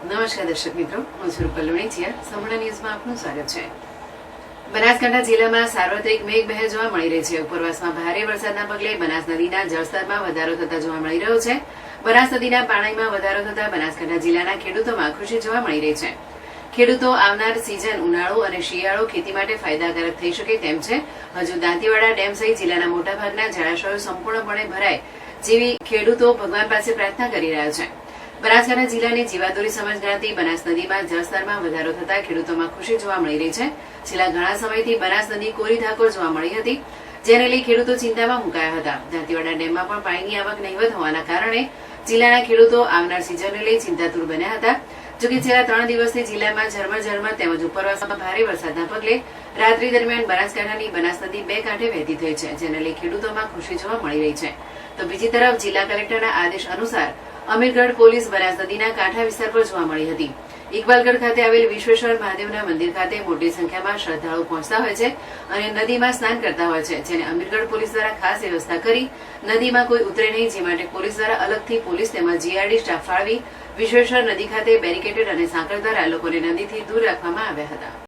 નમસ્કાર દર્શક મિત્રો, હું છું રૂપલ લોણીચિયા. સંપૂર્ણ ન્યૂઝમાં આપનું સ્વાગત છે. બનાસકાંઠા જિલ્લામાં સાર્વત્રિક મેઘમહેર જોવા મળી રહી છે. ઉપરવાસમાં ભારે વરસાદના પગલે બનાસ નદીના જળસ્તરમાં વધારો થતા જોવા મળી રહ્યો છે. બનાસ નદીના પાણીમાં વધારો થતા બનાસકાંઠા જિલ્લાના ખેડૂતોમાં ખુશી જોવા મળી રહી છે. ખેડૂતો આવનાર સિઝન ઉનાળુ અને શિયાળો ખેતી માટે ફાયદાકારક થઈ શકે તેમ છે. હજુ દાંતીવાડા ડેમ સહિત જિલ્લાના મોટાભાગના જળાશયો સંપૂર્ણપણે ભરાય જેવી ખેડૂતો ભગવાન પાસે પ્રાર્થના કરી રહ્યા છે. બનાસકાંઠા જિલ્લાની જીવાદોરી સમજગણાતી બનાસ નદીમાં જળસ્તરમાં વધારો થતા ખેડૂતોમાં ખુશી જોવા મળી રહી છે. છેલ્લા ઘણા સમયથી બનાસ નદી કોરી ધાકોર જોવા મળી હતી, જેને લઈ ખેડૂતો ચિંતામાં મુકાયા હતા. દાંતીવાડા ડેમમાં પણ પાણીની આવક નહિવત હોવાના કારણે જિલ્લાના ખેડૂતો આવનાર સિઝનને લઈ ચિંતાતુર બન્યા હતા. જોકે છેલ્લા 3 દિવસથી જિલ્લામાં ઝરમર તેમજ ઉપરવાસમાં ભારે વરસાદના પગલે રાત્રિ દરમિયાન બનાસકાંઠાની બનાસ નદી 2 કાંઠે વહેતી થઈ છે, જેને લઈ ખેડૂતોમાં ખુશી જોવા મળી રહી છે. તો બીજી તરફ જિલ્લા કલેક્ટરના આદેશ અનુસાર અમીરગઢ પોલીસ બનાસ નદીના કાંઠા વિસ્તાર પર જોવા મળી હતી. ઇકબાલગઢ ખાતે આવેલ વિશ્વેશ્વર મહાદેવના મંદિર ખાતે મોટી સંખ્યામાં શ્રદ્ધાળુ પહોંચતા હોય છે અને નદીમાં સ્નાન કરતા હોય છે, જેને અમીરગઢ પોલીસ દ્વારા ખાસ વ્યવસ્થા કરી નદીમાં કોઈ ઉતરે નહીં, જે માટે પોલીસ દ્વારા અલગથી પોલીસ તેમજ જીઆરડી સ્ટાફ ફાળવી વિશ્વેશ્વર નદી ખાતે બેરિકેટેડ અને સાંકળ દ્વારા લોકોને નદીથી દૂર રાખવામાં આવ્યા હતા.